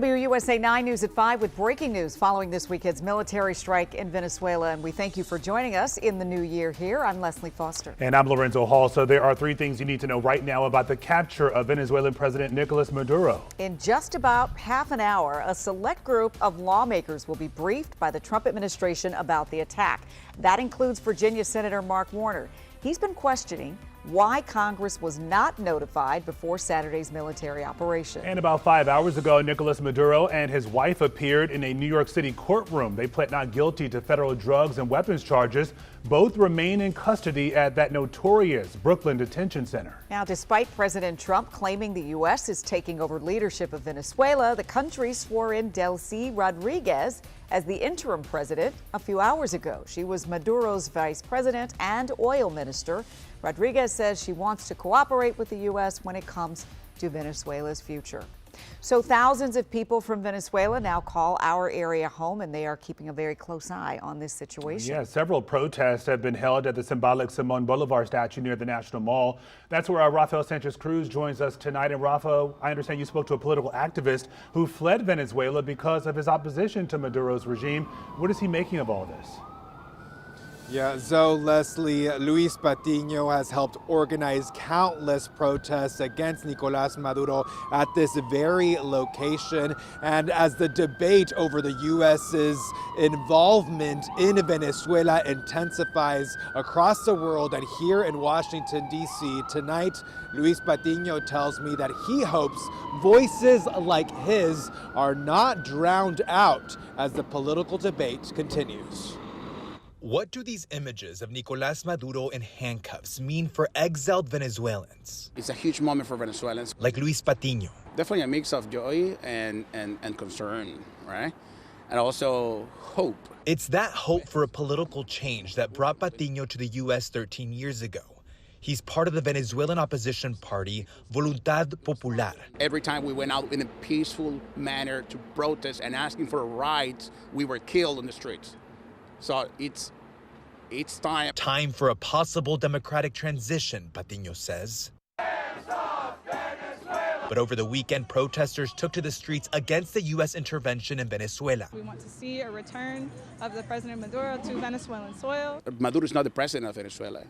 WUSA 9 News at 5 with breaking news following this weekend's military strike in Venezuela. And we thank you for joining us in the new year here. I'm Leslie Foster. And I'm Lorenzo Hall. So there are three things you need to know right now about the capture of Venezuelan President Nicolás Maduro. In just about half an hour, a select group of lawmakers will be briefed by the Trump administration about the attack. That includes Virginia Senator Mark Warner. He's been questioning why Congress was not notified before Saturday's military operation. And about 5 hours ago, Nicolás Maduro and his wife appeared in a New York City courtroom. They pled not guilty to federal drugs and weapons charges. Both remain in custody at that notorious Brooklyn detention center. Now, despite President Trump claiming the U.S. is taking over leadership of Venezuela, the country swore in Delcy Rodriguez as the interim president a few hours ago. She was Maduro's vice president and oil minister. Rodriguez says she wants to cooperate with the U.S. when it comes to Venezuela's future. So thousands of people from Venezuela now call our area home, and they are keeping a very close eye on this situation. Yeah, several protests have been held at the symbolic Simon Bolivar statue near the National Mall. That's where our Rafael Sanchez Cruz joins us tonight. And Rafa, I understand you spoke to a political activist who fled Venezuela because of his opposition to Maduro's regime. What is he making of all this? Yeah, Zoe, Leslie, Luis Patiño has helped organize countless protests against Nicolás Maduro at this very location. And as the debate over the U.S.'s involvement in Venezuela intensifies across the world and here in Washington, D.C. tonight, Luis Patiño tells me that he hopes voices like his are not drowned out as the political debate continues. What do these images of Nicolás Maduro in handcuffs mean for exiled Venezuelans? It's a huge moment for Venezuelans. Like Luis Patiño. Definitely a mix of joy and concern, right? And also hope. It's that hope for a political change that brought Patiño to the U.S. 13 years ago. He's part of the Venezuelan opposition party, Voluntad Popular. Every time we went out in a peaceful manner to protest and asking for rights, we were killed on the streets. So it's time. Time for a possible democratic transition, Patiño says. But over the weekend, protesters took to the streets against the U.S. intervention in Venezuela. We want to see a return of the President Maduro to Venezuelan soil. Maduro is not the president of Venezuela.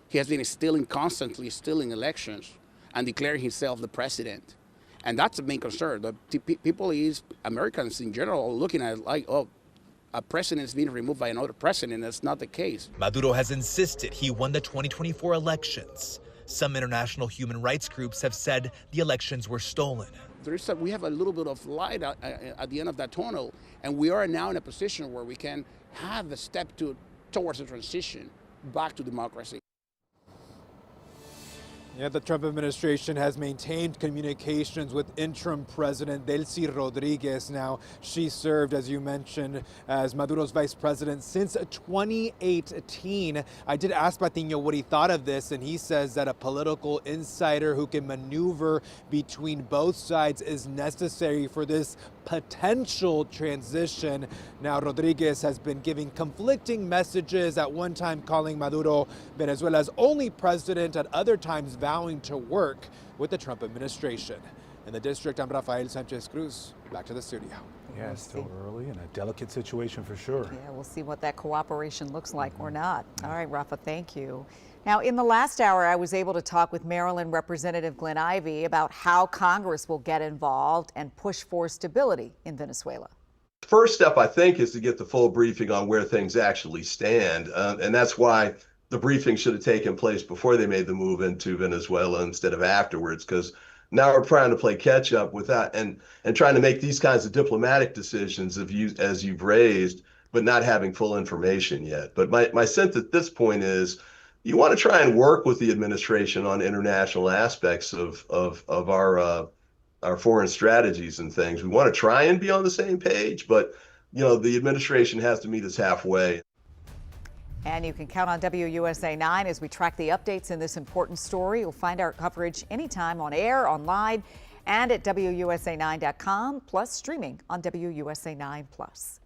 He has been constantly stealing elections and declaring himself the president. And that's the main concern. The people, Americans in general, are looking at it like, oh, a president is being removed by another president. That's not the case. Maduro has insisted he won the 2024 elections. Some international human rights groups have said the elections were stolen. We have a little bit of light at the end of that tunnel, and we are now in a position where we can have a step towards a transition back to democracy. Yeah, the Trump administration has maintained communications with interim President Delcy Rodriguez. Now, she served, as you mentioned, as Maduro's vice president since 2018. I did ask Patiño what he thought of this, and he says that a political insider who can maneuver between both sides is necessary for this potential transition. Now, Rodriguez has been giving conflicting messages, at one time calling Maduro Venezuela's only president, at other times vowing to work with the Trump administration. In the district, I'm Rafael Sanchez Cruz. Back to the studio. Yeah, it's still early and a delicate situation for sure. Yeah, we'll see what that cooperation looks like or not. All right, Rafa, thank you. Now, in the last hour, I was able to talk with Maryland Representative Glenn Ivey about how Congress will get involved and push for stability in Venezuela. First step, I think, is to get the full briefing on where things actually stand. And that's why the briefing should have taken place before they made the move into Venezuela instead of afterwards, because now we're trying to play catch up with that and trying to make these kinds of diplomatic decisions as you've raised, but not having full information yet. But my sense at this point is you want to try and work with the administration on international aspects of our foreign strategies and things. We want to try and be on the same page, but the administration has to meet us halfway. And you can count on WUSA 9 as we track the updates in this important story. You'll find our coverage anytime on air, online, and at WUSA9.com, plus streaming on WUSA 9 Plus.